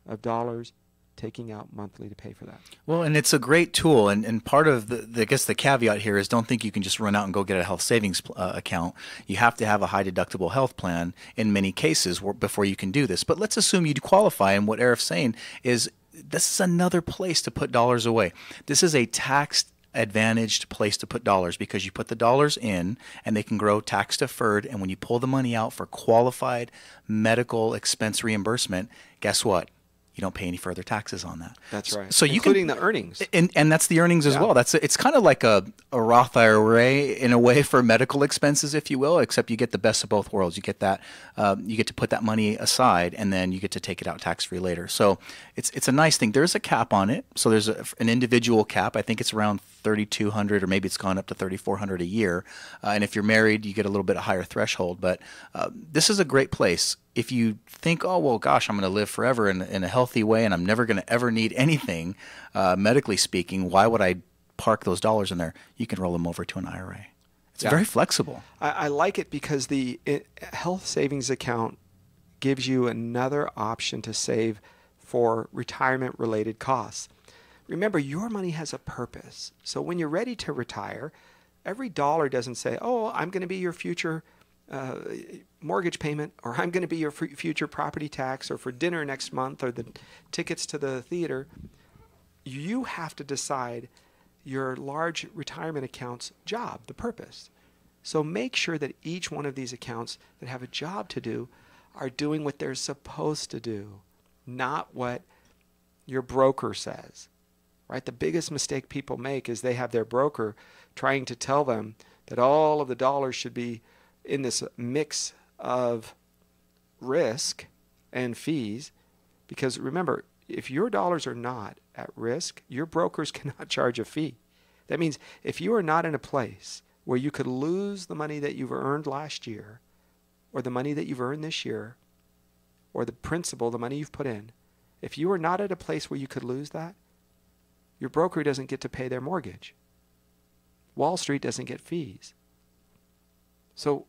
of dollars taking out monthly to pay for that. Well, and it's a great tool, and part of I guess the caveat here is don't think you can just run out and go get a health savings account. You have to have a high deductible health plan in many cases before you can do this. But let's assume you qualify, and what Arif's saying is this is another place to put dollars away. This is a tax advantaged place to put dollars because you put the dollars in and they can grow tax deferred, and when you pull the money out for qualified medical expense reimbursement, guess what? You don't pay any further taxes on that. That's right. So including the earnings. And that's the earnings as well. It's kind of like a Roth IRA in a way for medical expenses, if you will, except you get the best of both worlds. You get that you get to put that money aside, and then you get to take it out tax-free later. So it's a nice thing. There's a cap on it. So there's an individual cap. I think it's around $3,200, or maybe it's gone up to $3,400 a year. And if you're married, you get a little bit higher threshold. But this is a great place. If you think, oh, well, gosh, I'm going to live forever in a healthy way and I'm never going to ever need anything, medically speaking, why would I park those dollars in there? You can roll them over to an IRA. It's very flexible. I like it because the health savings account gives you another option to save for retirement-related costs. Remember, your money has a purpose. So when you're ready to retire, every dollar doesn't say, oh, I'm going to be your future mortgage payment, or I'm going to be your future property tax, or for dinner next month, or the tickets to the theater. You have to decide your large retirement account's job, the purpose. So make sure that each one of these accounts that have a job to do are doing what they're supposed to do, not what your broker says, right? The biggest mistake people make is they have their broker trying to tell them that all of the dollars should be in this mix of risk and fees. Because remember, if your dollars are not at risk, your brokers cannot charge a fee. That means if you are not in a place where you could lose the money that you've earned last year, or the money that you've earned this year, or the principal, the money you've put in, if you are not at a place where you could lose that, your broker doesn't get to pay their mortgage. Wall Street doesn't get fees. So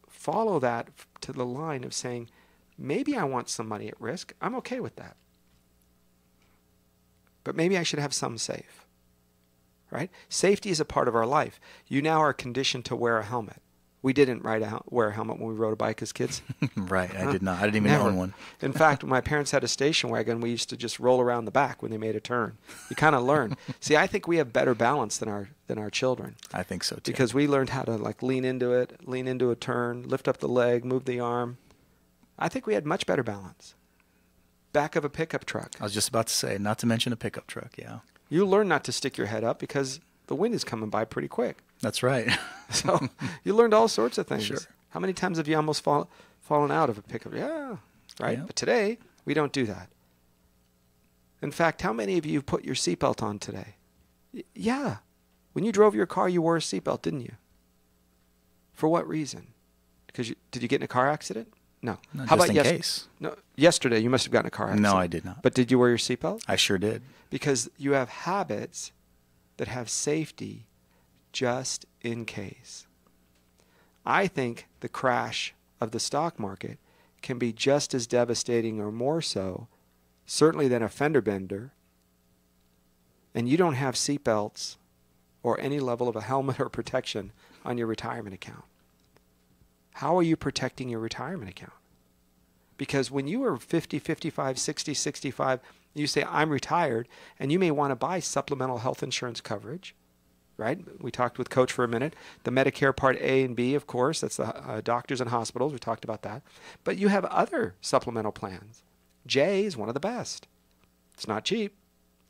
follow that to the line of saying, maybe I want some money at risk. I'm okay with that. But maybe I should have some safe. Right? Safety is a part of our life. You now are conditioned to wear a helmet. We didn't wear a helmet when we rode a bike as kids. Right, I did not. I didn't even own one. In fact, when my parents had a station wagon, we used to just roll around the back when they made a turn. You kind of learn. See, I think we have better balance than our children. I think so too. Because we learned how to like lean into a turn, lift up the leg, move the arm. I think we had much better balance. Back of a pickup truck. I was just about to say, not to mention a pickup truck, yeah. You learn not to stick your head up because the wind is coming by pretty quick. That's right. So you learned all sorts of things. Sure. How many times have you almost fallen out of a pickup? Yeah, right? Yeah. But today, we don't do that. In fact, how many of you put your seatbelt on today? Yeah. When you drove your car, you wore a seatbelt, didn't you? For what reason? Because did you get in a car accident? No. How about case? No, yesterday you must have gotten in a car accident. No, I did not. But did you wear your seatbelt? I sure did. Because you have habits that have safety just in case. I think the crash of the stock market can be just as devastating or more so, certainly than a fender bender, and you don't have seatbelts or any level of a helmet or protection on your retirement account. How are you protecting your retirement account? Because when you are 50, 55, 60, 65, you say, I'm retired, and you may want to buy supplemental health insurance coverage, right? We talked with Coach for a minute. The Medicare Part A and B, of course, that's the doctors and hospitals. We talked about that. But you have other supplemental plans. J is one of the best. It's not cheap.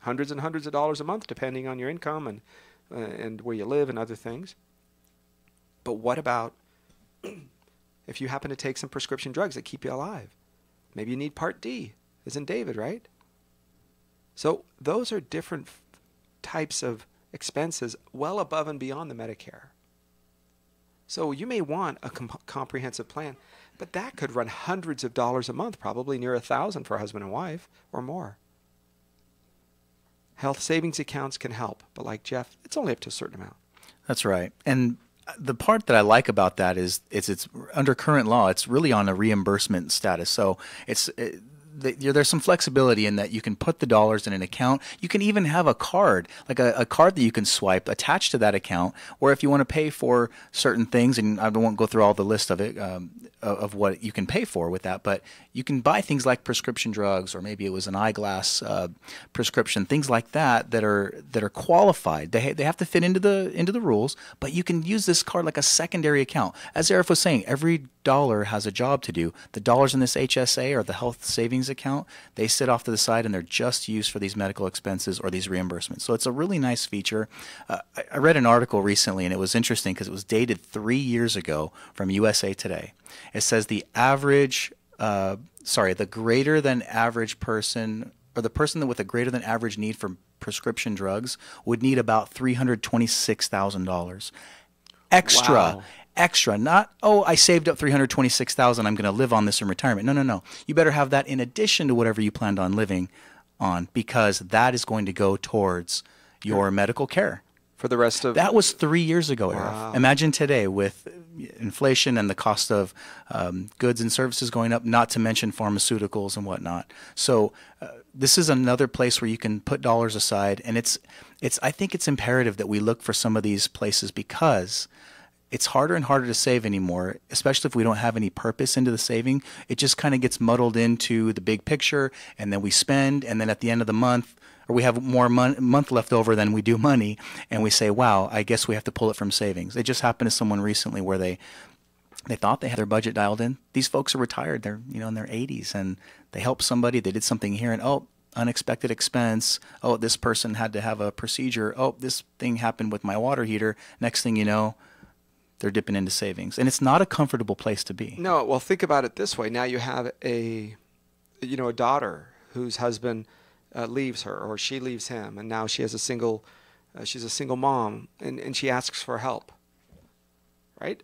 Hundreds and hundreds of dollars a month, depending on your income and where you live and other things. But what about if you happen to take some prescription drugs that keep you alive? Maybe you need Part D, as in David, right? So those are different types of expenses well above and beyond the Medicare. So you may want a comprehensive plan, but that could run hundreds of dollars a month, probably near $1,000 for a husband and wife or more. Health savings accounts can help, but like Jeff, it's only up to a certain amount. That's right. And the part that I like about that is it's under current law, it's really on a reimbursement status. So there's some flexibility in that you can put the dollars in an account. You can even have a card, like a card that you can swipe attached to that account, or if you want to pay for certain things, and I won't go through all the list of it, of what you can pay for with that, but you can buy things like prescription drugs, or maybe it was an eyeglass prescription, things like that are qualified. They have to fit into the rules, but you can use this card like a secondary account. As Arif was saying, every dollar has a job to do. The dollars in this HSA or the health savings account, they sit off to the side and they're just used for these medical expenses or these reimbursements. So it's a really nice feature. I read an article recently, and it was interesting because it was dated 3 years ago from USA Today. It says the greater than average person, or the person with a greater than average need for prescription drugs would need about $326,000 extra. Wow. Extra, not, I saved up $326,000, I'm going to live on this in retirement. No. You better have that in addition to whatever you planned on living on, because that is going to go towards your medical care. For the rest of... That was 3 years ago, Wow. Arif. Imagine today with inflation and the cost of goods and services going up, not to mention pharmaceuticals and whatnot. So this is another place where you can put dollars aside, and I think it's imperative that we look for some of these places because it's harder and harder to save anymore, especially if we don't have any purpose into the saving. It just kind of gets muddled into the big picture, and then we spend, and then at the end of the month, or we have more month left over than we do money, and we say, wow, I guess we have to pull it from savings. It just happened to someone recently where they thought they had their budget dialed in. These folks are retired. They're in their 80s, and they helped somebody. They did something here, and unexpected expense. Oh, this person had to have a procedure. Oh, this thing happened with my water heater. Next thing you know, they're dipping into savings. And it's not a comfortable place to be. No, well, think about it this way. Now you have a daughter whose husband leaves her, or she leaves him, and now she has she's a single mom, and she asks for help. Right?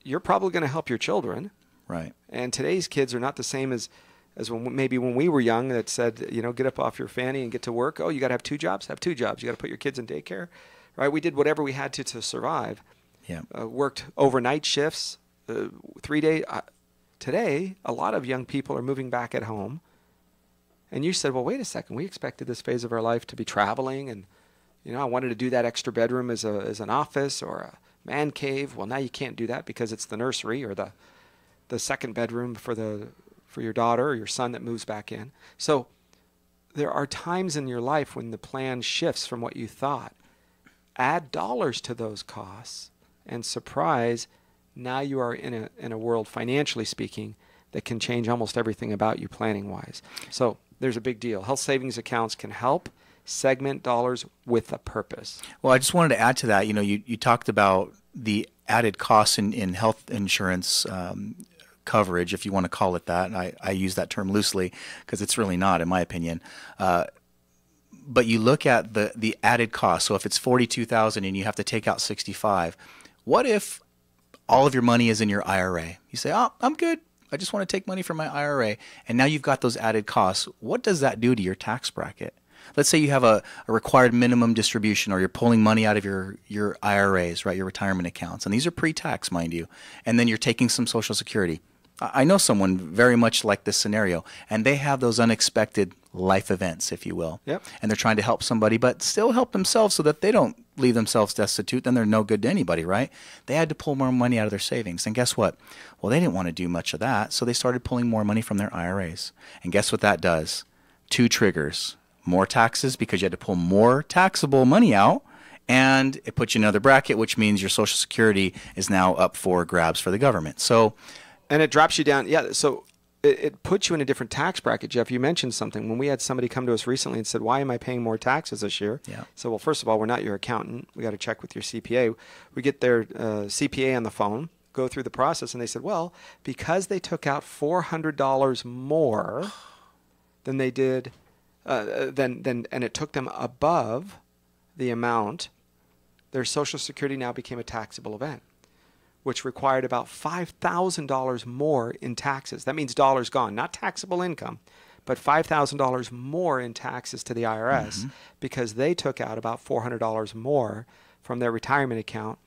You're probably going to help your children. Right. And today's kids are not the same as when we were young, that said, get up off your fanny and get to work. Oh, you got to have 2 jobs? Have 2 jobs. You got to put your kids in daycare. Right? We did whatever we had to survive. Yeah. Worked overnight shifts, 3 days. Today, a lot of young people are moving back at home. And you said, well, wait a second. We expected this phase of our life to be traveling. And, I wanted to do that extra bedroom as an office or a man cave. Well, now you can't do that because it's the nursery or the second bedroom for your daughter or your son that moves back in. So there are times in your life when the plan shifts from what you thought. Add dollars to those costs, and surprise, now you are in a world, financially speaking, that can change almost everything about you planning-wise. So there's a big deal. Health savings accounts can help segment dollars with a purpose. Well, I just wanted to add to that. You talked about the added costs in health insurance coverage, if you want to call it that. And I use that term loosely because it's really not, in my opinion. But you look at the added cost. So if it's $42,000 and you have to take out $65,000, what if all of your money is in your IRA? You say, oh, I'm good. I just want to take money from my IRA. And now you've got those added costs. What does that do to your tax bracket? Let's say you have a required minimum distribution, or you're pulling money out of your IRAs, right, your retirement accounts. And these are pre-tax, mind you. And then you're taking some Social Security. I know someone very much like this scenario, and they have those unexpected life events, if you will. Yep. And they're trying to help somebody, but still help themselves so that they don't leave themselves destitute. Then they're no good to anybody, right? They had to pull more money out of their savings. And guess what? Well, they didn't want to do much of that, so they started pulling more money from their IRAs. And guess what that does? 2 triggers. More taxes because you had to pull more taxable money out, and it puts you in another bracket, which means your Social Security is now up for grabs for the government. And it drops you down. Yeah, so it puts you in a different tax bracket, Jeff. You mentioned something. When we had somebody come to us recently and said, why am I paying more taxes this year? Yeah. So, well, first of all, we're not your accountant. We got to check with your CPA. We get their CPA on the phone, go through the process, and they said, well, because they took out $400 more than they did, and it took them above the amount, their Social Security now became a taxable event, which required about $5,000 more in taxes. That means dollars gone, not taxable income, but $5,000 more in taxes to the IRS because they took out about $400 more from their retirement account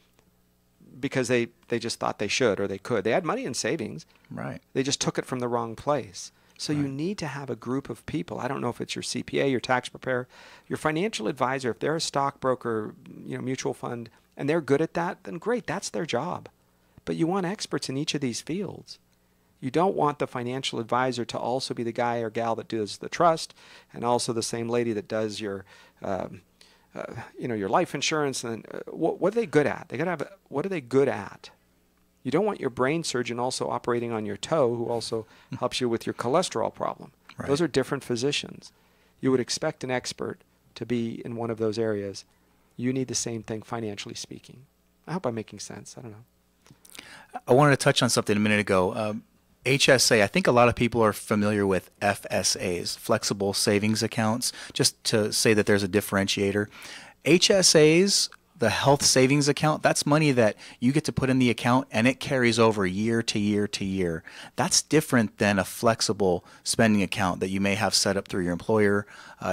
because they just thought they should or they could. They had money in savings. Right. They just took it from the wrong place. So you need to have a group of people. I don't know if it's your CPA, your tax preparer, your financial advisor. If they're a stockbroker, mutual fund, and they're good at that, then great, that's their job. But you want experts in each of these fields. You don't want the financial advisor to also be the guy or gal that does the trust, and also the same lady that does your, your life insurance. And what are they good at? They got to have. What are they good at? You don't want your brain surgeon also operating on your toe, who also helps you with your cholesterol problem. Right. Those are different physicians. You would expect an expert to be in one of those areas. You need the same thing, financially speaking. I hope I'm making sense. I don't know. I wanted to touch on something a minute ago. HSA, I think a lot of people are familiar with FSAs, flexible savings accounts, just to say that there's a differentiator. HSAs, the health savings account, that's money that you get to put in the account and it carries over year to year to year. That's different than a flexible spending account that you may have set up through your employer.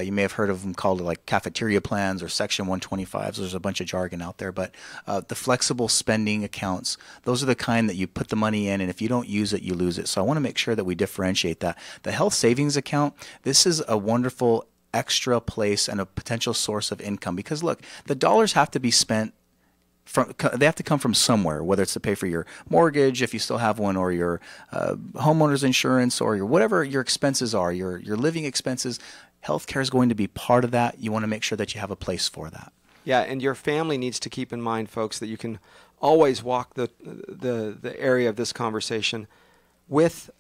You may have heard of them called like cafeteria plans or Section 125s. There's a bunch of jargon out there. But the flexible spending accounts, those are the kind that you put the money in, and if you don't use it, you lose it. So I want to make sure that we differentiate that. The health savings account, this is a wonderful extra place and a potential source of income. Because look, the dollars have to be spent they have to come from somewhere, whether it's to pay for your mortgage, if you still have one, or your homeowner's insurance, or your whatever your expenses are, your living expenses. Healthcare is going to be part of that. You want to make sure that you have a place for that. Yeah, and your family needs to keep in mind, folks, that you can always walk the area of this conversation with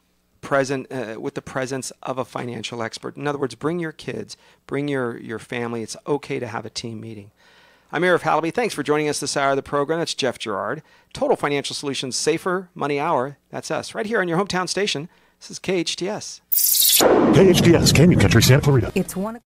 the presence of a financial expert. In other words, bring your kids, bring your family. It's okay to have a team meeting. I'm Arif Halaby. Thanks for joining us this hour of the program. That's Jeff Gerard. Total Financial Solutions, Safer Money Hour. That's us, right here on your hometown station. This is KHTS. KHTS, Canyon Country, Santa Clarita. It's one.